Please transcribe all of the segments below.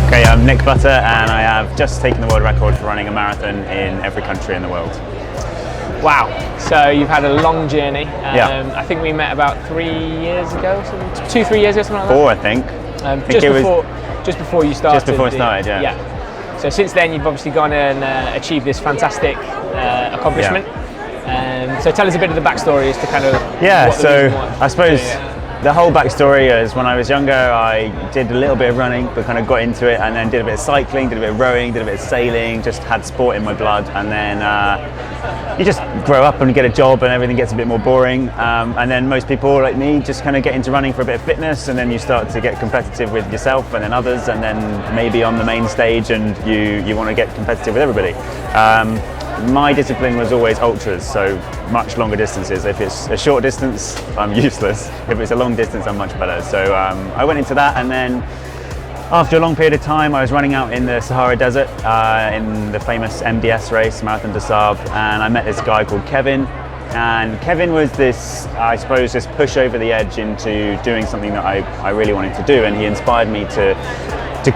Okay, I'm Nick Butter and I have just taken the world record for running a marathon in every country in the world. Wow, so you've had a long journey. Yeah. I think we met about 3 years ago, 2-3 years ago, something like that? 4, I think. Just before you started. Just before I started, yeah. Yeah. So since then you've obviously gone and achieved this fantastic accomplishment. Yeah. So tell us a bit of the backstory as to kind of I suppose the whole backstory is when I was younger I did a little bit of running but kind of got into it, and then did a bit of cycling, did a bit of rowing, did a bit of sailing, just had sport in my blood, and then you just grow up and get a job and everything gets a bit more boring, and then most people like me just kind of get into running for a bit of fitness, and then you start to get competitive with yourself and then others, and then maybe on the main stage, and you want to get competitive with everybody. My discipline was always ultras, so much longer distances. If it's a short distance, I'm useless. If it's a long distance, I'm much better. So I went into that, and then after a long period of time, I was running out in the Sahara Desert in the famous MDS race, Marathon des Sables, and I met this guy called Kevin. And Kevin was this, I suppose, this push over the edge into doing something that I really wanted to do, and he inspired me to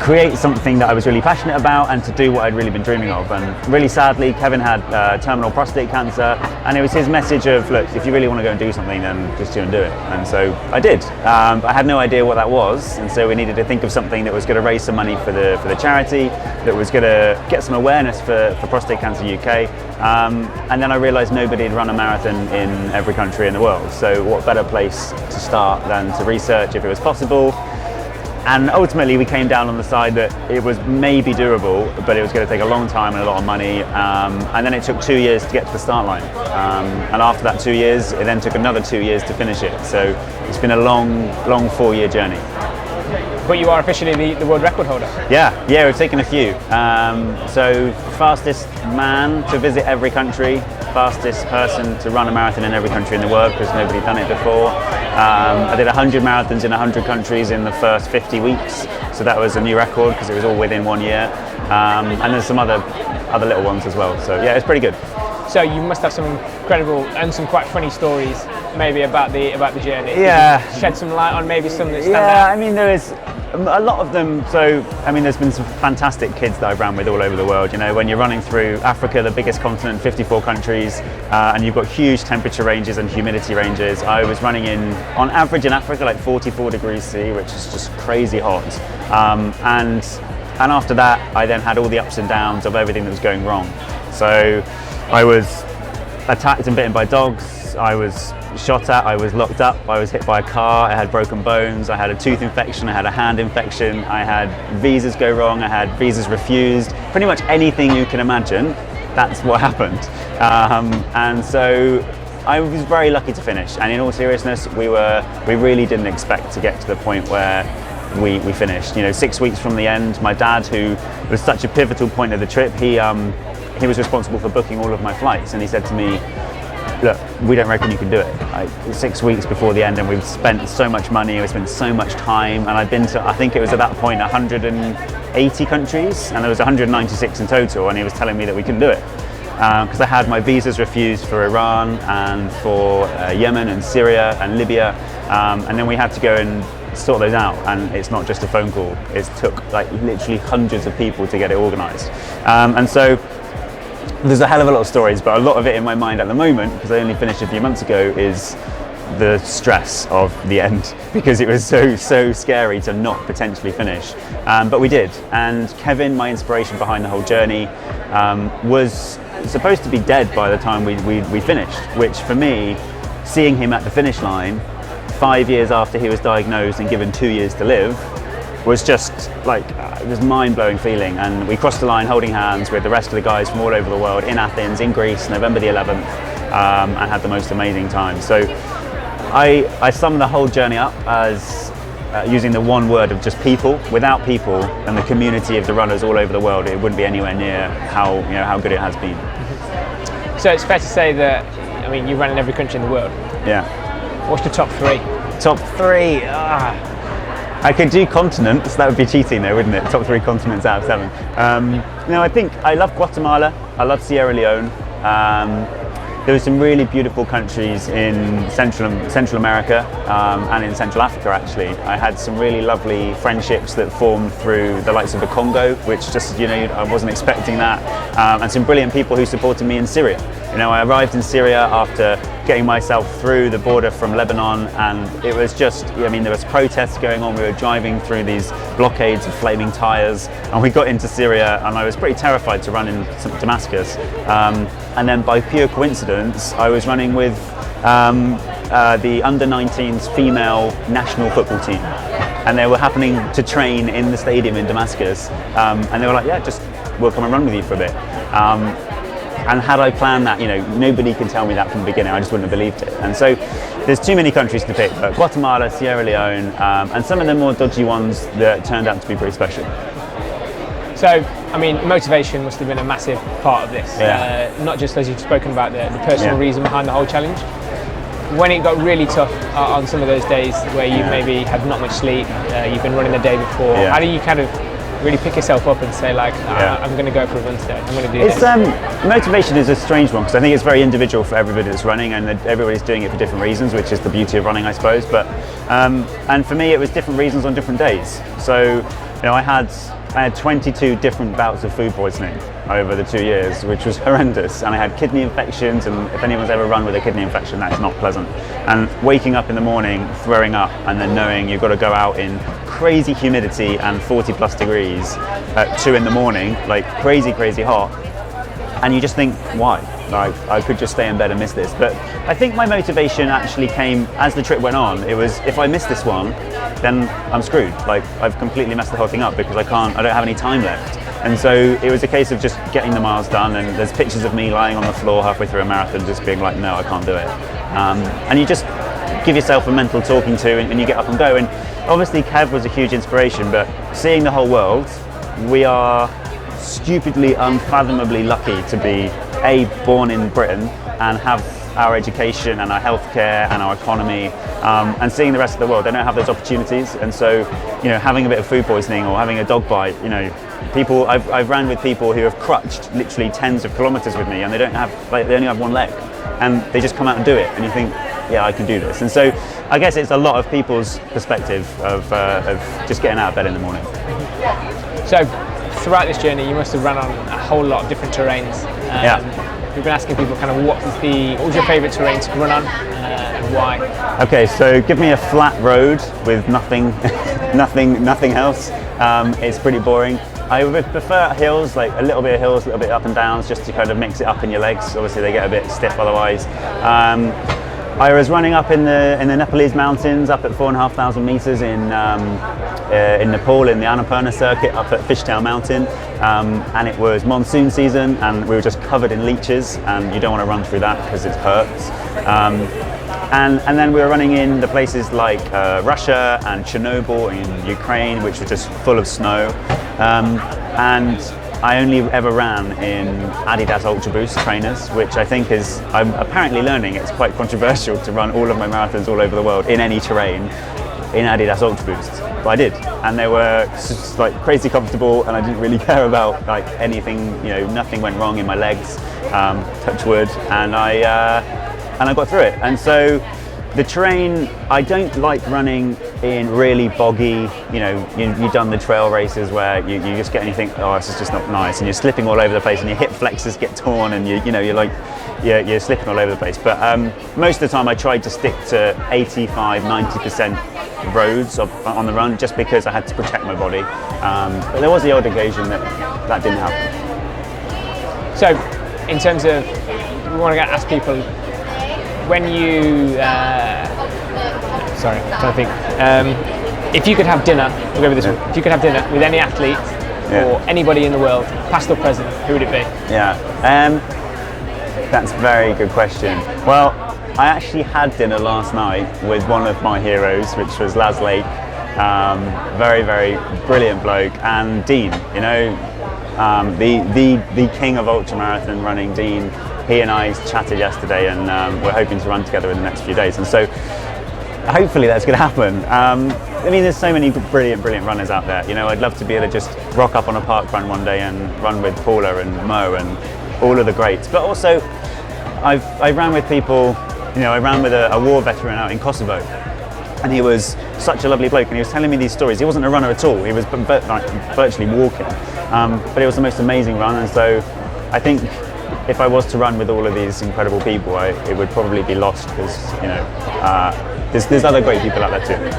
create something that I was really passionate about and to do what I'd really been dreaming of. And really sadly, Kevin had terminal prostate cancer, and it was his message of, look, if you really want to go and do something, then just go and do it. And so I did. I had no idea what that was, and so we needed to think of something that was going to raise some money for the charity, that was going to get some awareness for Prostate Cancer UK. And then I realised nobody had run a marathon in every country in the world. So what better place to start than to research if it was possible. And ultimately we came down on the side that it was maybe doable, but it was going to take a long time and a lot of money. And then it took 2 years to get to the start line. And after that 2 years, it then took another 2 years to finish it. So it's been a long 4-year journey. But you are officially the world record holder. Yeah, we've taken a few. So fastest man to visit every country, fastest person to run a marathon in every country in the world, because nobody had done it before. I did 100 marathons in 100 countries in the first 50 weeks, so that was a new record because it was all within 1 year. And there's some other little ones as well. So yeah, it's pretty good. So you must have some incredible and some quite funny stories, maybe about the journey. Yeah. Shed some light on maybe some that stand out. I mean, there is a lot of them. So I mean, there's been some fantastic kids that I've ran with all over the world. You know, when you're running through Africa, the biggest continent, 54 countries, and you've got huge temperature ranges and humidity ranges. I was running on average in Africa, like 44 degrees C, which is just crazy hot. And after that, I then had all the ups and downs of everything that was going wrong. So I was attacked and bitten by dogs, I was shot at, I was locked up, I was hit by a car, I had broken bones, I had a tooth infection, I had a hand infection, I had visas go wrong, I had visas refused. Pretty much anything you can imagine, that's what happened. And so I was very lucky to finish, and in all seriousness, we really didn't expect to get to the point where we finished. You know, 6 weeks from the end, my dad, who was such a pivotal point of the trip, he was responsible for booking all of my flights, and he said to me, look, we don't reckon you can do it. 6 weeks before the end, and we've spent so much money, we spent so much time, and I'd been to, I think it was at that point, 180 countries, and there was 196 in total, and he was telling me that we couldn't do it. Because I had my visas refused for Iran and for Yemen and Syria and Libya, and then we had to go and sort those out, and it's not just a phone call. It took like literally hundreds of people to get it organised, and so there's a hell of a lot of stories, but a lot of it in my mind at the moment, because I only finished a few months ago, is the stress of the end, because it was so scary to not potentially finish, but we did. And Kevin, my inspiration behind the whole journey, was supposed to be dead by the time we finished, which for me, seeing him at the finish line 5 years after he was diagnosed and given 2 years to live was just like this mind-blowing feeling. And we crossed the line holding hands with the rest of the guys from all over the world in Athens, in Greece, November the 11th, and had the most amazing time. So I sum the whole journey up as using the one word of just people. Without people and the community of the runners all over the world, it wouldn't be anywhere near how good it has been. So it's fair to say that, I mean, you ran in every country in the world. Yeah. What's your top three? Top three? I could do continents, that would be cheating though, wouldn't it? Top 3 continents out of 7. I think I love Guatemala, I love Sierra Leone, there were some really beautiful countries in Central America and in Central Africa. Actually, I had some really lovely friendships that formed through the likes of the Congo, which just I wasn't expecting that, and some brilliant people who supported me in Syria. I arrived in Syria after getting myself through the border from Lebanon, and it was just, there was protests going on. We were driving through these blockades of flaming tires, and we got into Syria, and I was pretty terrified to run in Damascus. And then by pure coincidence, I was running with the under-19s female national football team, and they were happening to train in the stadium in Damascus, and they were like, yeah, we'll come and run with you for a bit. And had I planned that, nobody can tell me that from the beginning. I just wouldn't have believed it. And so there's too many countries to pick, but Guatemala, Sierra Leone, and some of the more dodgy ones that turned out to be pretty special. So, motivation must have been a massive part of this. Yeah. Not just as you've spoken about the personal reason behind the whole challenge. When it got really tough on some of those days where you maybe had not much sleep, you've been running the day before, how do you kind of really pick yourself up and say I'm going to go for a run today, I'm going to do this? Motivation is a strange one, because I think it's very individual for everybody that's running, and everybody's doing it for different reasons, which is the beauty of running, I suppose. But and for me, it was different reasons on different days. So I had 22 different bouts of food poisoning over the 2 years, which was horrendous, and I had kidney infections, and if anyone's ever run with a kidney infection, that is not pleasant. And waking up in the morning, throwing up, and then knowing you've got to go out in crazy humidity and 40 plus degrees at 2 in the morning, like crazy hot, and you just think, why? Like, I could just stay in bed and miss this. But I think my motivation actually came as the trip went on. It was, if I miss this one, then I'm screwed. Like, I've completely messed the whole thing up, because I don't have any time left. And so it was a case of just getting the miles done, and there's pictures of me lying on the floor halfway through a marathon just being like, no, I can't do it. And you just give yourself a mental talking to, and you get up and go. And obviously Kev was a huge inspiration, but seeing the whole world, we are stupidly, unfathomably lucky to be born in Britain and have our education and our healthcare and our economy, and seeing the rest of the world. They don't have those opportunities, and so having a bit of food poisoning or having a dog bite, people I've ran with people who have crutched literally tens of kilometers with me, and they only have one leg, and they just come out and do it, and you think, yeah, I can do this. And so I guess it's a lot of people's perspective of just getting out of bed in the morning. So throughout this journey, you must have run on a whole lot of different terrains. We've been asking people kind of what was your favourite terrain to run on, and why? Okay, so give me a flat road with nothing else. It's pretty boring. I would prefer hills, like a little bit of hills, a little bit up and downs, just to kind of mix it up in your legs. Obviously, they get a bit stiff otherwise. I was running up in the Nepalese mountains, up at 4,500 meters in Nepal, in the Annapurna circuit, up at Fishtail Mountain, and it was monsoon season, and we were just covered in leeches, and you don't want to run through that because it hurts. And then we were running in the places like Russia and Chernobyl in Ukraine, which were just full of snow, and I only ever ran in Adidas Ultra Boost trainers, which I think I'm apparently learning it's quite controversial to run all of my marathons all over the world in any terrain in Adidas Ultra Boost, but I did, and they were just like crazy comfortable, and I didn't really care about like anything, nothing went wrong in my legs, touch wood, and I got through it. And so the terrain, I don't like running in really boggy, you've done the trail races where you just get anything, oh, this is just not nice, and you're slipping all over the place, and your hip flexors get torn, and you're slipping all over the place. But most of the time I tried to stick to 85-90% roads on the run, just because I had to protect my body. But there was the odd occasion that didn't happen. So, in terms of, we want to ask people, when you, I'm trying to think. If you could have dinner, we'll go with this one. If you could have dinner with any athlete or anybody in the world, past or present, who would it be? Yeah, that's a very good question. Well, I actually had dinner last night with one of my heroes, which was Laz Lake. Very, very brilliant bloke, and Dean. The king of ultramarathon running, Dean. He and I chatted yesterday, and we're hoping to run together in the next few days, and so hopefully that's going to happen. There's so many brilliant runners out there. I'd love to be able to just rock up on a park run one day and run with Paula and Mo and all of the greats. But also, I ran with people, I ran with a war veteran out in Kosovo, and he was such a lovely bloke, and he was telling me these stories. He wasn't a runner at all, he was virtually walking, but it was the most amazing run. And so I think if I was to run with all of these incredible people, it would probably be lost, because there's other great people out there too.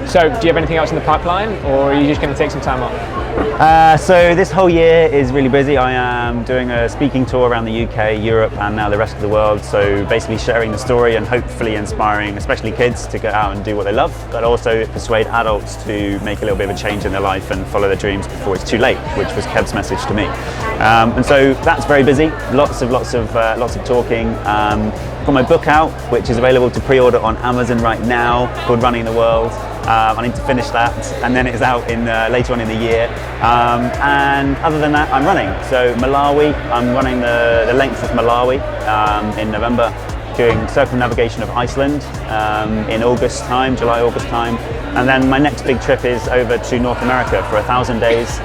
So, do you have anything else in the pipeline, or are you just going to take some time off? So this whole year is really busy. I am doing a speaking tour around the UK, Europe, and now the rest of the world. So basically sharing the story and hopefully inspiring, especially kids, to get out and do what they love, but also persuade adults to make a little bit of a change in their life and follow their dreams before it's too late, which was Kev's message to me. And so that's very busy. Lots of talking. Got my book out, which is available to pre-order on Amazon right now, called Running the World. I need to finish that, and then it's out later on in the year. And other than that, I'm running. So Malawi, I'm running the length of Malawi in November, doing circumnavigation of Iceland in July, August time. And then my next big trip is over to North America for 1,000 days,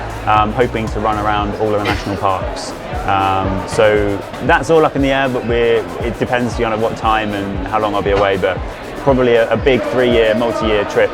hoping to run around all of the national parks. So that's all up in the air, but it depends on what time and how long I'll be away, but probably a big 3-year, multi-year trip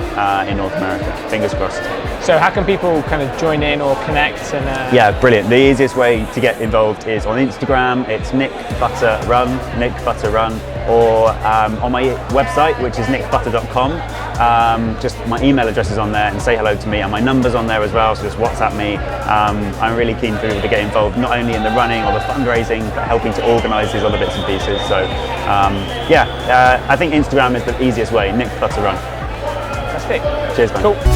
in North America, fingers crossed. So how can people kind of join in or connect? Yeah, brilliant. The easiest way to get involved is on Instagram. It's Nick Butter Run, or on my website, which is nickbutter.com. Just my email address is on there, and say hello to me, and my number's on there as well, so just WhatsApp me. I'm really keen for people to get involved, not only in the running or the fundraising, but helping to organise these other bits and pieces. So I think Instagram is the easiest way, Nick Butter Run. Fantastic. Cheers, man. Cool.